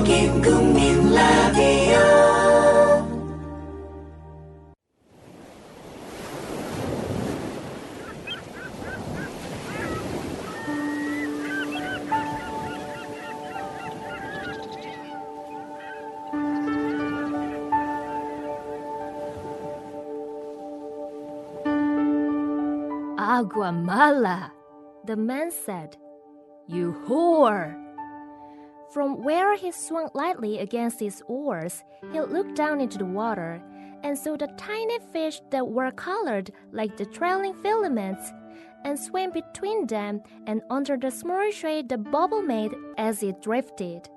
Kim 국민 라디오. Agua mala, the man said. You whore! From where he swung lightly against his oars, he looked down into the water and saw the tiny fish that were colored like the trailing filaments and swam between them and under the small shade the bubble made as it drifted.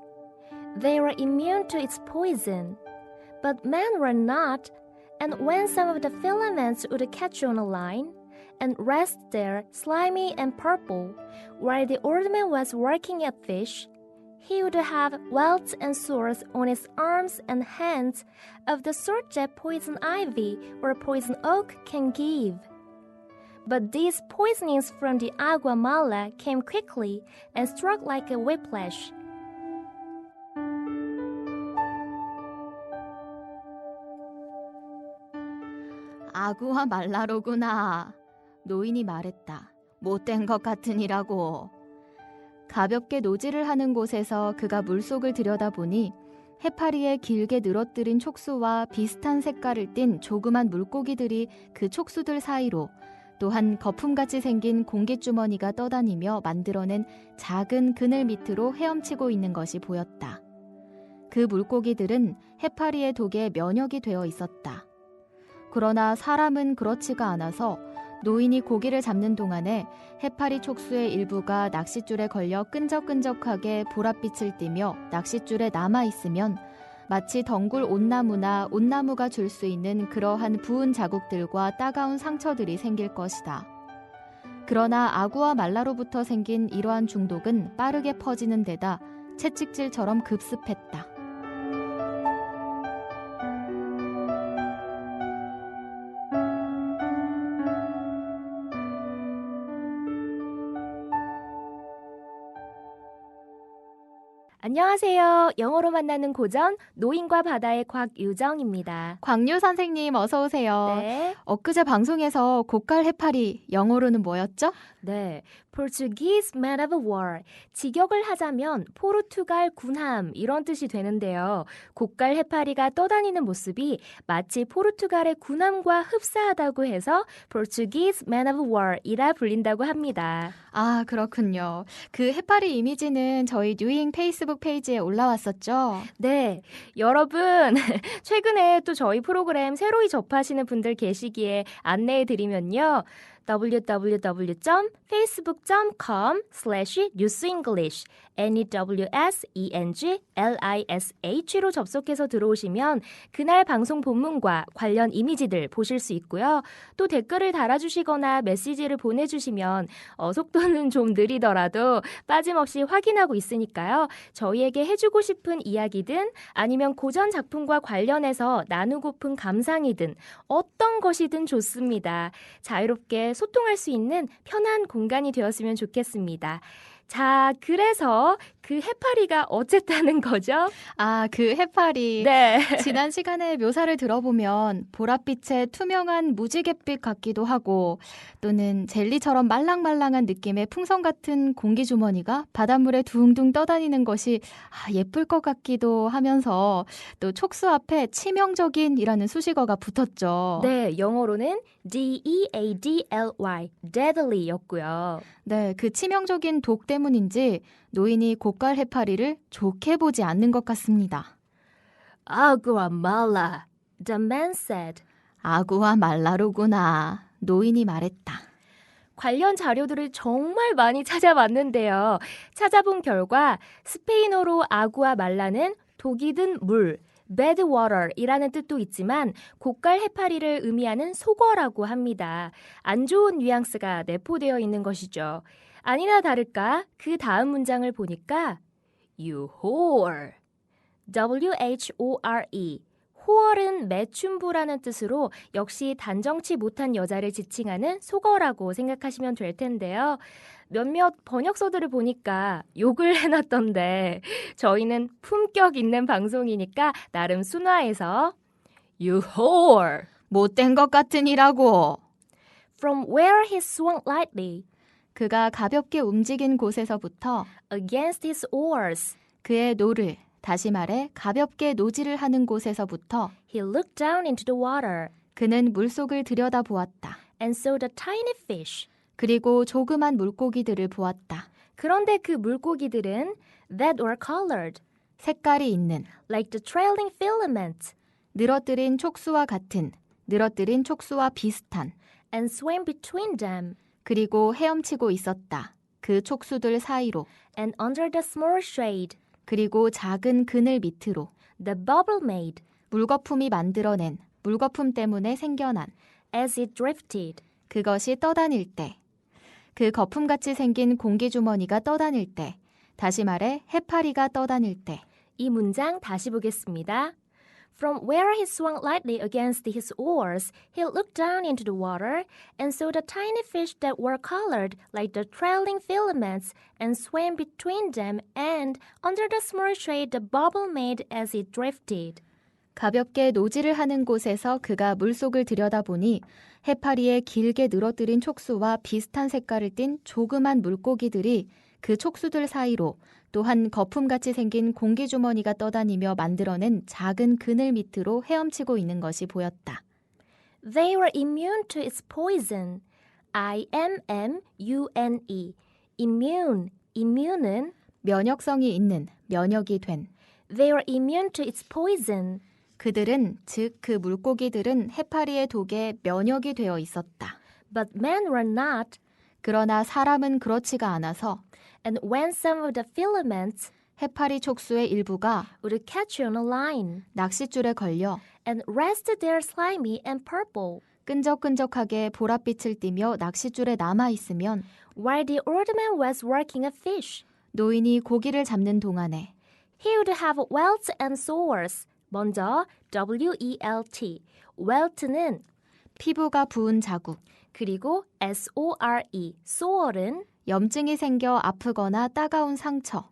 They were immune to its poison, but men were not, and when some of the filaments would catch on a line, and rest there, slimy and purple, while the old man was working at fish, he would have welts and sores on his arms and hands of the sort that poison ivy or poison oak can give. But these poisonings from the agua mala came quickly and struck like a whiplash. 아구와 말라로구나. 노인이 말했다. 못된 것 같으니라고. 가볍게 노질을 하는 곳에서 그가 물속을 들여다보니 해파리의 길게 늘어뜨린 촉수와 비슷한 색깔을 띤 조그만 물고기들이 그 촉수들 사이로 또한 거품같이 생긴 공기주머니가 떠다니며 만들어낸 작은 그늘 밑으로 헤엄치고 있는 것이 보였다. 그 물고기들은 해파리의 독에 면역이 되어 있었다. 그러나 사람은 그렇지가 않아서 노인이 고기를 잡는 동안에 해파리 촉수의 일부가 낚싯줄에 걸려 끈적끈적하게 보랏빛을 띠며 낚싯줄에 남아있으면 마치 덩굴 온나무나 온나무가 줄 수 있는 그러한 부은 자국들과 따가운 상처들이 생길 것이다. 그러나 아구와 말라로부터 생긴 이러한 중독은 빠르게 퍼지는 데다 채찍질처럼 급습했다. 안녕하세요. 영어로 만나는 고전 노인과 바다의 곽유정입니다. 광유 선생님 어서 오세요. 네. 엊그제 방송에서 고깔 해파리 영어로는 뭐였죠? 네. Portuguese man of war. 직역을 하자면 포르투갈 군함 이런 뜻이 되는데요. 고깔 해파리가 떠다니는 모습이 마치 포르투갈의 군함과 흡사하다고 해서 Portuguese man of war 이라 불린다고 합니다. 아, 그렇군요. 그 해파리 이미지는 저희 뉴잉 페이스북 페이지에 올라왔었죠? 네. 여러분, 최근에 또 저희 프로그램 새로이 접하시는 분들 계시기에 안내해 드리면요. www.facebook.com/newsenglish NEWSENGLISH로 접속해서 들어오시면 그날 방송 본문과 관련 이미지들 보실 수 있고요. 또 댓글을 달아주시거나 메시지를 보내주시면 속도는 좀 느리더라도 빠짐없이 확인하고 있으니까요. 저희에게 해주고 싶은 이야기든 아니면 고전 작품과 관련해서 나누고픈 감상이든 어떤 것이든 좋습니다. 자유롭게 소통할 수 있는 편한 공간이 되었으면 좋겠습니다. 자, 그래서 그 해파리가 어쨌다는 거죠? 아, 그 해파리. 네. 지난 시간에 묘사를 들어보면 보랏빛의 투명한 무지갯빛 같기도 하고 또는 젤리처럼 말랑말랑한 느낌의 풍선 같은 공기주머니가 바닷물에 둥둥 떠다니는 것이 예쁠 것 같기도 하면서 또 촉수 앞에 치명적인이라는 수식어가 붙었죠. 네, 영어로는 deadly, deadly였고요. 네, 그 치명적인 독 때문인지 노인이 고깔 해파리를 좋게 보지 않는 것 같습니다. Agua mala, the man said. 아구와 말라로구나. 노인이 말했다. 관련 자료들을 정말 많이 찾아봤는데요. 찾아본 결과 스페인어로 아구아 말라는 독이 든 물, bad water이라는 뜻도 있지만 고깔 해파리를 의미하는 속어라고 합니다. 안 좋은 뉘앙스가 내포되어 있는 것이죠. 아니나 다를까 그 다음 문장을 보니까 You whore, W-H-O-R-E 호얼은 매춘부라는 뜻으로 역시 단정치 못한 여자를 지칭하는 속어라고 생각하시면 될 텐데요. 몇몇 번역서들을 보니까 욕을 해놨던데 저희는 품격 있는 방송이니까 나름 순화해서 You whore! 못된 것 같으니라고. From where he swung lightly 그가 가볍게 움직인 곳에서부터 against his oars, 그의 노를, 다시 말해 가볍게 노지를 하는 곳에서부터 he looked down into the water 그는 물속을 들여다보았다. and saw the tiny fish. 그리고 조그만 물고기들을 보았다. 그런데 그 물고기들은 that were colored, 색깔이 있는, like the trailing filaments, 늘어뜨린 촉수와 같은, 늘어뜨린 촉수와 비슷한, and swam between them 그리고 헤엄치고 있었다. 그 촉수들 사이로, and under the small shade. 그리고 작은 그늘 밑으로, The bubble made 물거품이 만들어낸, 물거품 때문에 생겨난, as it drifted. 그것이 떠다닐 때, 그 거품같이 생긴 공기주머니가 떠다닐 때, 다시 말해 해파리가 떠다닐 때. 이 문장 다시 보겠습니다. From where he swung lightly against his oars, he looked down into the water and saw the tiny fish that were colored like the trailing filaments and swam between them and under the small shade the bubble made as it drifted. 가볍게 노지를 하는 곳에서 그가 물속을 들여다보니 해파리의 길게 늘어뜨린 촉수와 비슷한 색깔을 띤 조그만 물고기들이 그 촉수들 사이로 또한 거품같이 생긴 공기주머니가 떠다니며 만들어낸 작은 그늘 밑으로 헤엄치고 있는 것이 보였다. They were immune to its poison. IMMUNE. Immune. immune은 면역성이 있는, 면역이 된. They were immune to its poison. 그들은, 즉 그 물고기들은 해파리의 독에 면역이 되어 있었다. But men were not. 그러나 사람은 그렇지가 않아서 And when some of the filaments 해파리 촉수의 일부가 would catch on a line 낚싯줄에 걸려 and rest there slimy and purple, 끈적끈적하게 보랏빛을 띠며 낚싯줄에 남아있으면 while the old man was working a fish, 노인이 고기를 잡는 동안에 he would have welts and sores. 먼저 WELT, welt는 피부가 부은 자국, 그리고 SORE, sore은 염증이 생겨 아프거나 따가운 상처.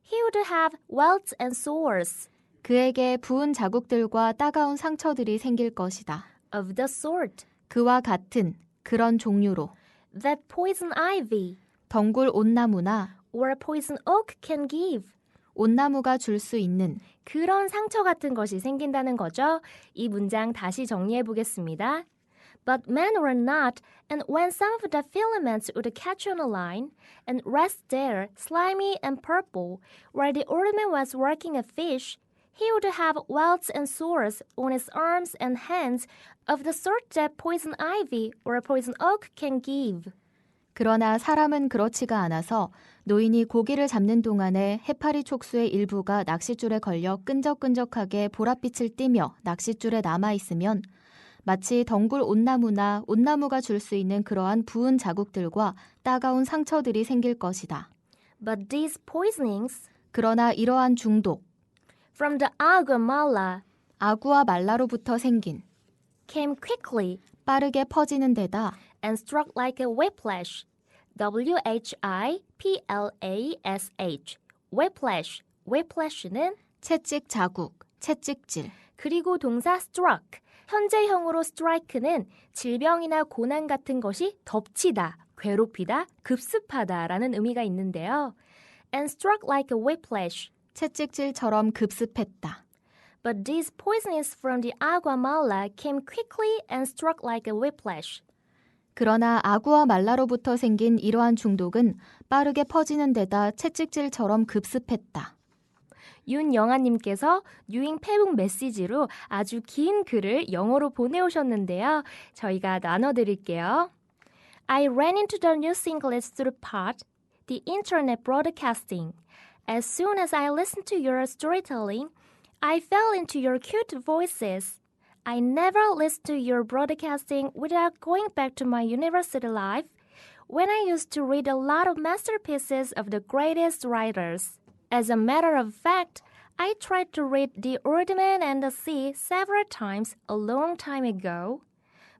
he would have welts and sores 그에게 부은 자국들과 따가운 상처들이 생길 것이다. of the sort 그와 같은 그런 종류로 that poison ivy 덩굴 온나무나 or poison oak can give. 온나무가 줄 수 있는 그런 상처 같은 것이 생긴다는 거죠. 이 문장 다시 정리해 보겠습니다. But men were not, and when some of the filaments would catch on a line and rest there, slimy and purple, while the old man was working a fish, he would have welts and sores on his arms and hands of the sort that poison ivy or poison oak can give. 그러나 사람은 그렇지가 않아서 노인이 고기를 잡는 동안에 해파리 촉수의 일부가 낚싯줄에 걸려 끈적끈적하게 보랏빛을 띠며 낚싯줄에 남아있으면 마치 덩굴 온나무나 온나무가 줄 수 있는 그러한 부은 자국들과 따가운 상처들이 생길 것이다. But these poisonings 그러나 이러한 중독, from the agua mala 아구와 말라로부터 생긴 came quickly 빠르게 퍼지는 데다 and struck like a whiplash. WHIPLASH. whiplash. whiplash는 채찍 자국, 채찍질. 그리고 동사 struck. 현재형으로 strike는 질병이나 고난 같은 것이 덮치다, 괴롭히다, 급습하다라는 의미가 있는데요. And struck like a whiplash. 채찍질처럼 급습했다. But these poisons from the agua mala came quickly and struck like a whiplash. 그러나 아구와 말라로부터 생긴 이러한 중독은 빠르게 퍼지는 데다 채찍질처럼 급습했다. 윤영아님께서 뉴잉 페북 메시지로 아주 긴 글을 영어로 보내오셨는데요. 저희가 나눠드릴게요. I ran into the news English through pod, the internet broadcasting. As soon as I listened to your storytelling, I fell into your cute voices. I never listened to your broadcasting without going back to my university life, when I used to read a lot of masterpieces of the greatest writers. As a matter of fact, I tried to read The Old Man and the Sea several times a long time ago,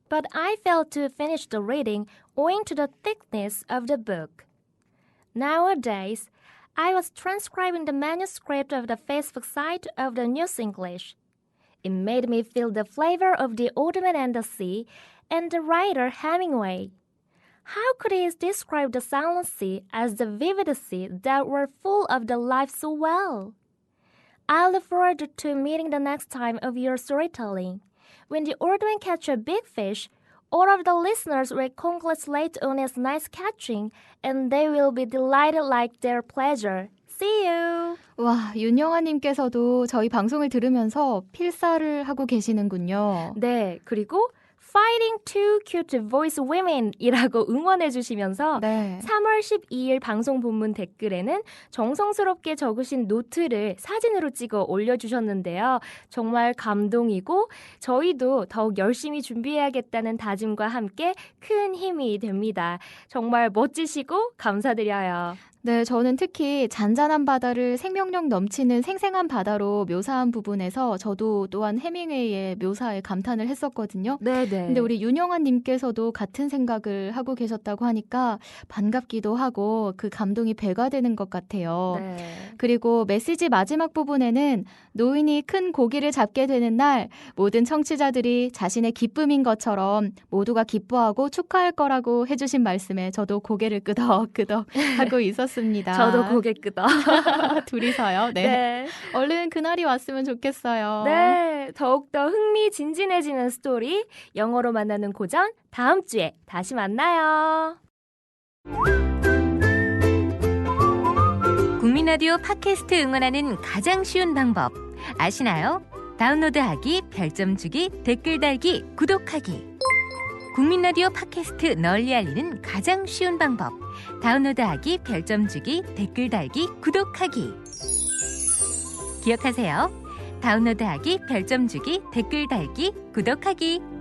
but I failed to finish the reading owing to the thickness of the book. Nowadays, I was transcribing the manuscript of the Facebook site of the News English. It made me feel the flavor of the Old Man and the Sea and the writer Hemingway. How could he describe the silent sea as the vivid sea that were full of the life so well? I look forward to meeting the next time of your storytelling. When the old man catch a big fish, all of the listeners will congratulate on his nice catching, and they will be delighted like their pleasure. See you! 와, 윤영아님께서도 저희 방송을 들으면서 필사를 하고 계시는군요. 네, 그리고 Fighting Two Cute Voice Women 이라고 응원해 주시면서 네. 3월 12일 방송 본문 댓글에는 정성스럽게 적으신 노트를 사진으로 찍어 올려주셨는데요. 정말 감동이고 저희도 더욱 열심히 준비해야겠다는 다짐과 함께 큰 힘이 됩니다. 정말 멋지시고 감사드려요. 네, 저는 특히 잔잔한 바다를 생명력 넘치는 생생한 바다로 묘사한 부분에서 저도 또한 해밍웨이의 묘사에 감탄을 했었거든요. 네네. 근데 우리 윤영아 님께서도 같은 생각을 하고 계셨다고 하니까 반갑기도 하고 그 감동이 배가 되는 것 같아요. 네. 그리고 메시지 마지막 부분에는 노인이 큰 고기를 잡게 되는 날 모든 청취자들이 자신의 기쁨인 것처럼 모두가 기뻐하고 축하할 거라고 해주신 말씀에 저도 고개를 끄덕끄덕 하고 있었습니다. 저도 고개 끄덕. 둘이서요. 네. 네. 얼른 그날이 왔으면 좋겠어요. 네, 더욱더 흥미진진해지는 스토리, 영어로 만나는 고전, 다음 주에 다시 만나요. 국민라디오 팟캐스트 응원하는 가장 쉬운 방법 아시나요? 다운로드하기, 별점 주기, 댓글 달기, 구독하기. 국민라디오 팟캐스트 널리 알리는 가장 쉬운 방법 다운로드하기, 별점 주기, 댓글 달기, 구독하기. 기억하세요. 다운로드하기, 별점 주기, 댓글 달기, 구독하기.